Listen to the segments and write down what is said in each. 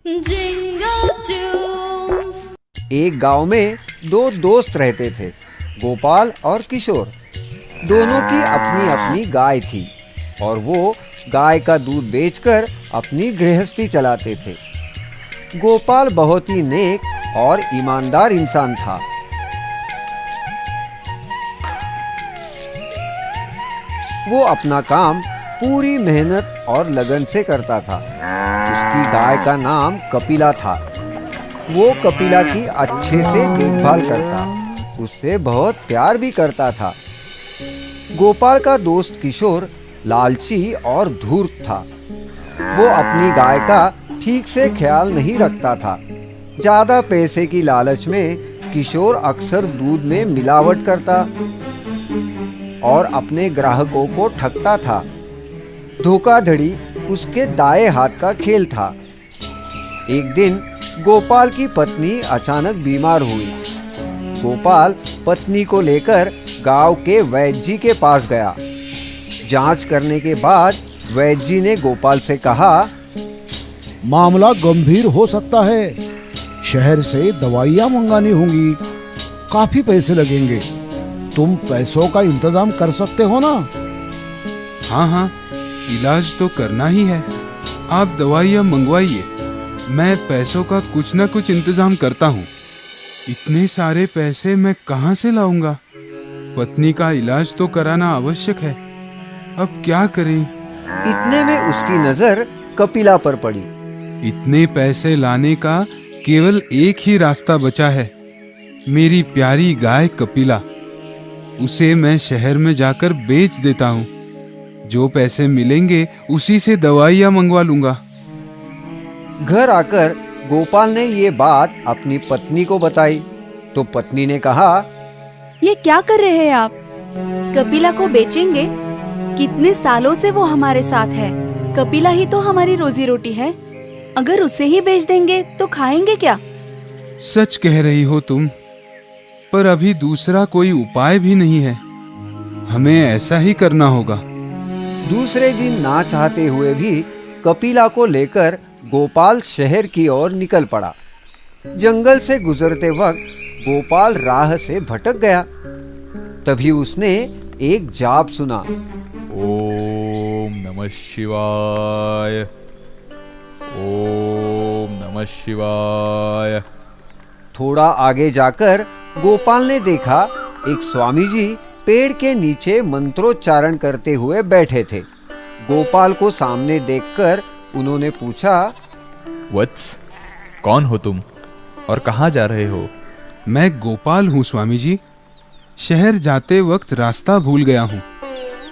Jingle tunes. एक गांव में दो दोस्त रहते थे, गोपाल और किशोर। दोनों की अपनी अपनी गाय थी और वो गाय का दूध बेचकर अपनी गृहस्थी चलाते थे। गोपाल बहुत ही नेक और ईमानदार इंसान था। वो अपना काम पूरी मेहनत और लगन से करता था। उसकी गाय का नाम कपिला था। वो कपिला की अच्छे से देखभाल करता, उससे बहुत प्यार भी करता था। गोपाल का दोस्त किशोर लालची और धूर्त था। वो अपनी गाय का ठीक से ख्याल नहीं रखता था। ज्यादा पैसे की लालच में किशोर अक्सर दूध में मिलावट करता और अपने ग्राहकों को ठगता था। धोखाधड़ी उसके दाएं हाथ का खेल था। एक दिन गोपाल की पत्नी अचानक बीमार हुई। गोपाल पत्नी को लेकर गांव के वैद्य जी के पास गया। जांच करने के बाद वैद्य जी ने गोपाल से कहा, मामला गंभीर हो सकता है। शहर से दवाइयाँ मंगानी होंगी, काफी पैसे लगेंगे। तुम पैसों का इंतजाम कर सकते हो ना? हाँ, इलाज तो करना ही है। आप दवाइयाँ मंगवाइए, मैं पैसों का कुछ ना कुछ इंतजाम करता हूँ। इतने सारे पैसे मैं कहाँ से लाऊंगा? पत्नी का इलाज तो कराना आवश्यक है। अब क्या करें? इतने में उसकी नजर कपिला पर पड़ी। इतने पैसे लाने का केवल एक ही रास्ता बचा है, मेरी प्यारी गाय कपिला। उसे मैं शहर में जाकर बेच देता हूँ। जो पैसे मिलेंगे उसी से दवाइयाँ मंगवा लूंगा। घर आकर गोपाल ने ये बात अपनी पत्नी को बताई तो पत्नी ने कहा, ये क्या कर रहे हैं आप? कपिला को बेचेंगे? कितने सालों से वो हमारे साथ है। कपिला ही तो हमारी रोजी रोटी है। अगर उसे ही बेच देंगे तो खाएंगे क्या? सच कह रही हो तुम, पर अभी दूसरा कोई उपाय भी नहीं है। हमें ऐसा ही करना होगा। दूसरे दिन ना चाहते हुए भी कपिला को लेकर गोपाल शहर की ओर निकल पड़ा। जंगल से गुजरते वक्त गोपाल राह से भटक गया। तभी उसने एक जाप सुना, ओम नमः शिवाय, ओम नमः शिवाय। थोड़ा आगे जाकर गोपाल ने देखा एक स्वामी जी पेड़ के नीचे मंत्रोच्चारण करते हुए बैठे थे। गोपाल को सामने देखकर उन्होंने पूछा, वत्स, कौन हो तुम और कहाँ जा रहे हो? मैं गोपाल हूँ स्वामी जी। शहर जाते वक्त रास्ता भूल गया हूँ।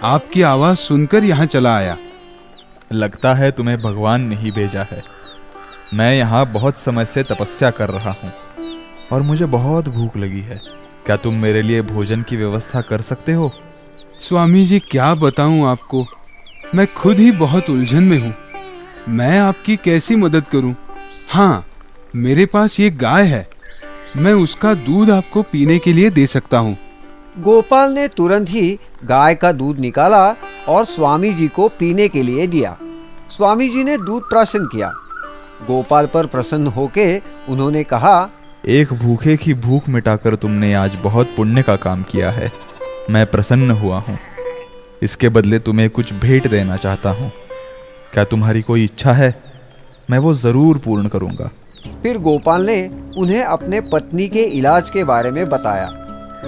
आपकी आवाज सुनकर यहाँ चला आया। लगता है तुम्हें भगवान ने ही भेजा है। मैं यहाँ बहुत समय से तपस्या कर रहा हूँ और मुझे बहुत भूख लगी है। क्या तुम मेरे लिए भोजन की व्यवस्था कर सकते हो? स्वामी जी, क्या बताऊँ आपको, मैं खुद ही बहुत उलझन में हूँ। मैं आपकी कैसी मदद करूँ? हाँ, मेरे पास ये गाय है, मैं उसका दूध आपको पीने के लिए दे सकता हूँ। गोपाल ने तुरंत ही गाय का दूध निकाला और स्वामी जी को पीने के लिए दिया। स्वामी जी ने दूध प्राशन किया। गोपाल पर प्रसन्न होके उन्होंने कहा, एक भूखे की भूख मिटाकर तुमने आज बहुत पुण्य का काम किया है। मैं प्रसन्न हुआ हूँ। इसके बदले तुम्हें कुछ भेंट देना चाहता हूँ। क्या तुम्हारी कोई इच्छा है? मैं वो जरूर पूर्ण करूँगा। फिर गोपाल ने उन्हें अपने पत्नी के इलाज के बारे में बताया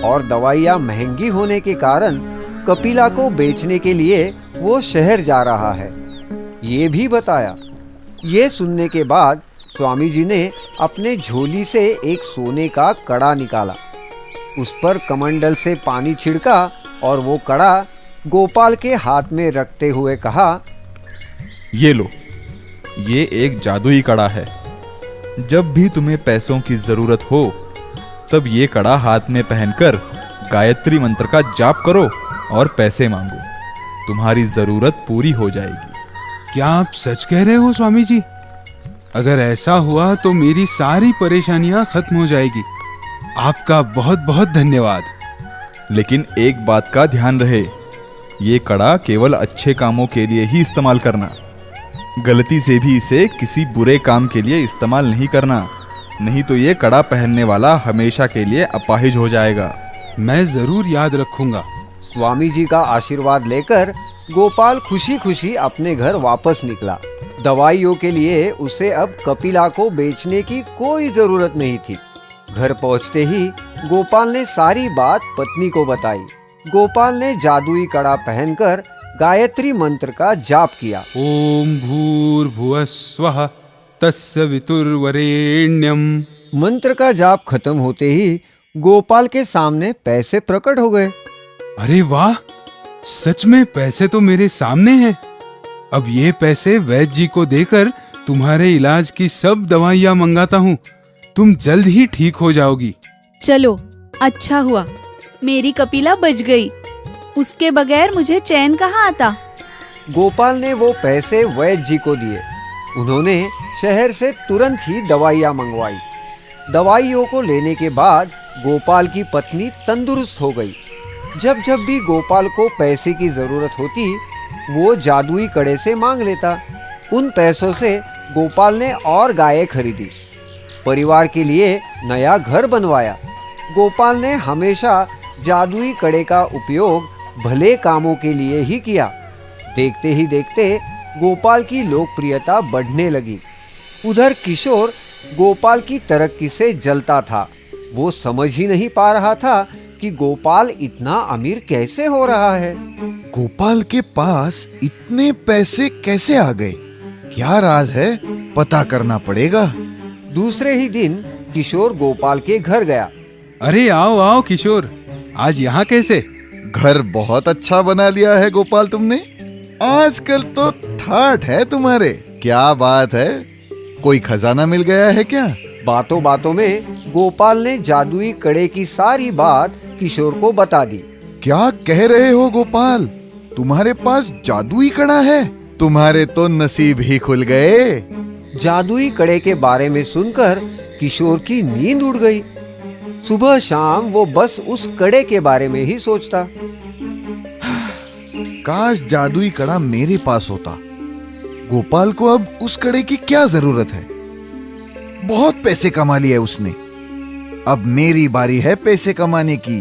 और दवाइयाँ महंगी होने के कारण कपिला को बेचने के लिए वो शहर जा रहा है, ये भी बताया। ये सुनने के बाद स्वामी जी ने अपने झोली से एक सोने का कड़ा निकाला, उस पर कमंडल से पानी छिड़का और वो कड़ा गोपाल के हाथ में रखते हुए कहा, ये लो, ये एक जादुई कड़ा है। जब भी तुम्हें पैसों की जरूरत हो तब ये कड़ा हाथ में पहनकर गायत्री मंत्र का जाप करो और पैसे मांगो। तुम्हारी जरूरत पूरी हो जाएगी। क्या आप सच कह रहे हो स्वामी जी? अगर ऐसा हुआ तो मेरी सारी परेशानियां खत्म हो जाएगी। आपका बहुत बहुत धन्यवाद। लेकिन एक बात का ध्यान रहे, ये कड़ा केवल अच्छे कामों के लिए ही इस्तेमाल करना। गलती से भी इसे किसी बुरे काम के लिए इस्तेमाल नहीं करना, नहीं तो ये कड़ा पहनने वाला हमेशा के लिए अपाहिज हो जाएगा। मैं जरूर याद रखूंगा। स्वामी जी का आशीर्वाद लेकर गोपाल खुशी खुशी अपने घर वापस निकला। दवाइयों के लिए उसे अब कपिला को बेचने की कोई जरूरत नहीं थी। घर पहुंचते ही गोपाल ने सारी बात पत्नी को बताई। गोपाल ने जादुई कड़ा पहनकर गायत्री मंत्र का जाप किया। ओम भूर्भुवः स्वः तस्य वितुर्वरेण्यम। मंत्र का जाप खत्म होते ही गोपाल के सामने पैसे प्रकट हो गए। अरे वाह, सच में पैसे तो मेरे सामने हैं। अब ये पैसे वैद्य जी को देकर तुम्हारे इलाज की सब दवाइयाँ मंगाता हूँ। तुम जल्द ही ठीक हो जाओगी। चलो, अच्छा हुआ मेरी कपिला बच गई। उसके बगैर मुझे चैन कहाँ आता। गोपाल ने वो पैसे वैद्य जी को दिए। उन्होंने शहर से तुरंत ही दवाइयाँ मंगवाई। दवाइयों को लेने के बाद गोपाल की पत्नी तंदुरुस्त हो गई। जब जब भी गोपाल को पैसे की जरूरत होती, वो जादुई कड़े से मांग लेता। उन पैसों से गोपाल ने और गायें खरीदी, परिवार के लिए नया घर बनवाया। गोपाल ने हमेशा जादुई कड़े का उपयोग भले कामों के लिए ही किया। देखते ही देखते गोपाल की लोकप्रियता बढ़ने लगी। उधर किशोर गोपाल की तरक्की से जलता था। वो समझ ही नहीं पा रहा था कि गोपाल इतना अमीर कैसे हो रहा है। गोपाल के पास इतने पैसे कैसे आ गए? क्या राज है? पता करना पड़ेगा। दूसरे ही दिन किशोर गोपाल के घर गया। अरे आओ आओ किशोर, आज यहाँ कैसे? घर बहुत अच्छा बना लिया है गोपाल तुमने। आजकल तो ठाठ है तुम्हारे। क्या बात है? कोई खजाना मिल गया है क्या? बातों बातों में गोपाल ने जादुई कड़े की सारी बात किशोर को बता दी। क्या कह रहे हो गोपाल? तुम्हारे पास जादुई कड़ा है? तुम्हारे तो नसीब ही खुल गए। जादुई कड़े के बारे में सुनकर किशोर की नींद उड़ गई। सुबह शाम वो बस उस कड़े के बारे में ही सोचता। काश जादुई कड़ा मेरे पास होता। गोपाल को अब उस कड़े की क्या जरूरत है? बहुत पैसे कमा लिए उसने। अब मेरी बारी है पैसे कमाने की।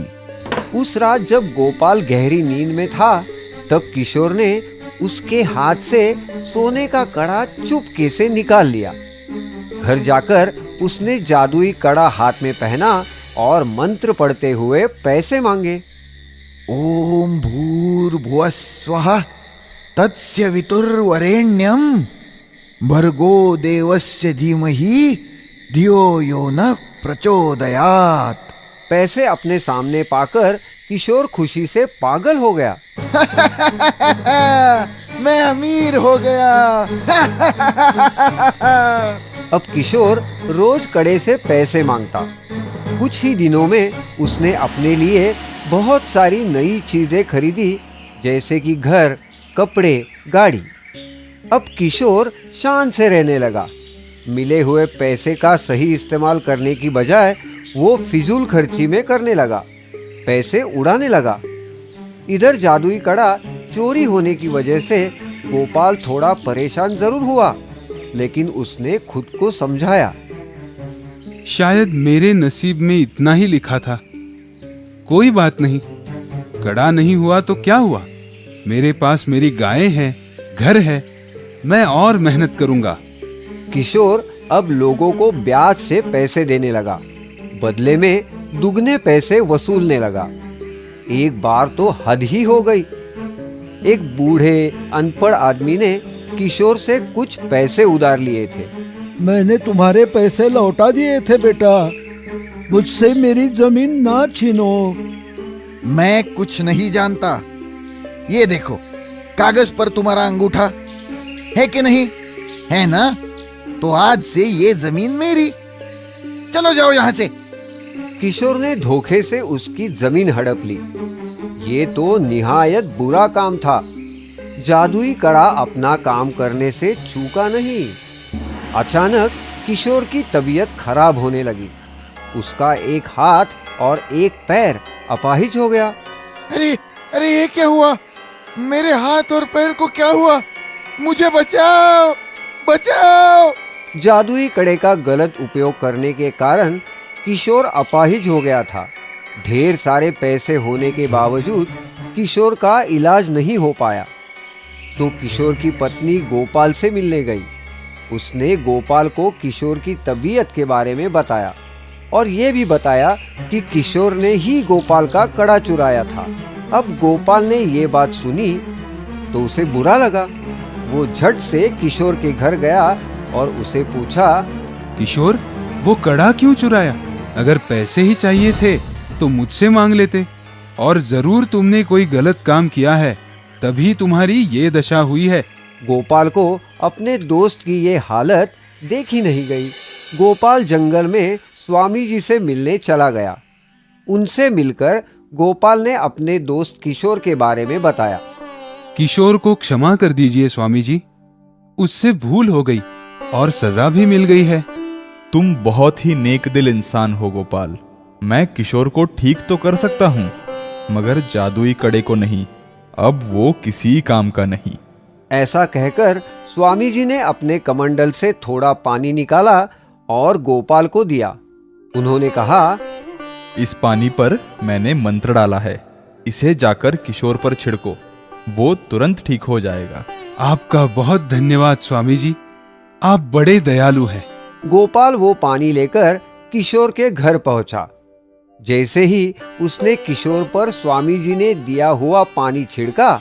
उस रात जब गोपाल गहरी नींद में था, तब किशोर ने उसके हाथ से सोने का कड़ा चुपके से निकाल लिया। घर जाकर उसने जादुई कड़ा हाथ में पहना और मंत्र पढ़ते हुए पैसे मांगे। ओम भूर्भुवः स्वः तस्य वितुर्वरेण्यम भर्गो देवस्य धीमहि धियो यो न प्रचोदयात्। पैसे अपने सामने पाकर किशोर खुशी से पागल हो गया। मैं अमीर हो गया। अब किशोर रोज कड़े से पैसे मांगता। कुछ ही दिनों में उसने अपने लिए बहुत सारी नई चीजें खरीदी, जैसे कि घर, कपड़े, गाड़ी। अब किशोर शान से रहने लगा। मिले हुए पैसे का सही इस्तेमाल करने की बजाय वो फिजूल खर्ची में करने लगा, पैसे उड़ाने लगा। इधर जादुई कड़ा चोरी होने की वजह से गोपाल थोड़ा परेशान जरूर हुआ, लेकिन उसने खुद को समझाया। शायद मेरे नसीब में इतना ही लिखा था। कोई बात नहीं, कड़ा नहीं हुआ तो क्या हुआ? मेरे पास मेरी गायें हैं, घर है, मैं और मेहनत करूंगा। किशोर अब लोगों को ब्याज से पैसे देने लगा, बदले में दुगने पैसे वसूलने लगा। एक बार तो हद ही हो गई। एक बूढ़े अनपढ़ आदमी ने किशोर से कुछ पैसे उधार लिए थे। मैंने तुम्हारे पैसे लौटा दिए थे बेटा, मुझसे मेरी जमीन ना छीनो। मैं कुछ नहीं जानता। ये देखो, कागज पर तुम्हारा अंगूठा है कि नहीं है ना? तो आज से ये जमीन मेरी। चलो जाओ यहाँ से। किशोर ने धोखे से उसकी जमीन हड़प ली। ये तो निहायत बुरा काम था। जादुई कड़ा अपना काम करने से चूका नहीं। अचानक किशोर की तबीयत खराब होने लगी। उसका एक हाथ और एक पैर अपाहिज हो गया। अरे अरे, ये क्या हुआ? मेरे हाथ और पैर को क्या हुआ? मुझे बचाओ। बचाओ। जादुई कड़े का गलत उपयोग करने के कारण किशोर अपाहिज हो गया था। ढेर सारे पैसे होने के बावजूद किशोर का इलाज नहीं हो पाया। तो किशोर की पत्नी गोपाल से मिलने गई। उसने गोपाल को किशोर की तबीयत के बारे में बताया और ये भी बताया कि किशोर ने ही गोपाल का कड़ा चुराया था। अब गोपाल ने ये बात सुनी तो उसे बुरा लगा। वो झट से किशोर के घर गया और उसे पूछा, किशोर, वो कड़ा क्यों चुराया? अगर पैसे ही चाहिए थे तो मुझसे मांग लेते। और जरूर तुमने कोई गलत काम किया है, तभी तुम्हारी ये दशा हुई है। गोपाल को अपने दोस्त की ये हालत देखी नहीं गई। गोपाल जंगल में स्वामी जी से मिलने चला गया। उनसे मिलकर गोपाल ने अपने दोस्त किशोर के बारे में बताया। किशोर को क्षमा कर दीजिए स्वामी जी, उससे भूल हो गई और सजा भी मिल गई है। तुम बहुत ही नेक दिल इंसान हो गोपाल। मैं किशोर को ठीक तो कर सकता हूँ, मगर जादुई कड़े को नहीं। अब वो किसी काम का नहीं। ऐसा कहकर स्वामी जी ने अपने कमंडल से थोड़ा पानी निकाला और गोपाल को दिया। उन्होंने कहा, इस पानी पर मैंने मंत्र डाला है, इसे जाकर किशोर पर छिड़को, वो तुरंत ठीक हो जाएगा। आपका बहुत धन्यवाद स्वामी जी, आप बड़े दयालु हैं। गोपाल वो पानी लेकर किशोर के घर पहुंचा। जैसे ही उसने किशोर पर स्वामी जी ने दिया हुआ पानी छिड़का,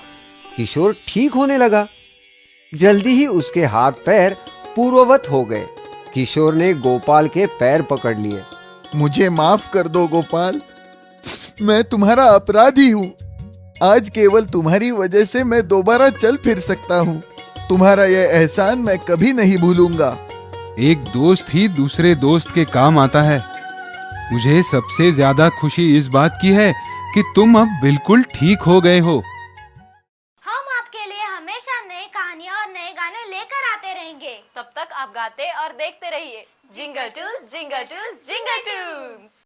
किशोर ठीक होने लगा। जल्दी ही उसके हाथ पैर पूर्ववत हो गए। किशोर ने गोपाल के पैर पकड़ लिए। मुझे माफ कर दो गोपाल, मैं तुम्हारा अपराधी हूँ। आज केवल तुम्हारी वजह से मैं दोबारा चल फिर सकता हूँ। तुम्हारा यह एहसान मैं कभी नहीं भूलूंगा। एक दोस्त ही दूसरे दोस्त के काम आता है। मुझे सबसे ज्यादा खुशी इस बात की है कि तुम अब बिल्कुल ठीक हो गए हो। हम आपके लिए हमेशा नई कहानियाँ और नए गाने लेकर आते रहेंगे। तब तक आप गाते और देखते रहिए जिंगल टूस जिंगल टूस जिंगल टूस।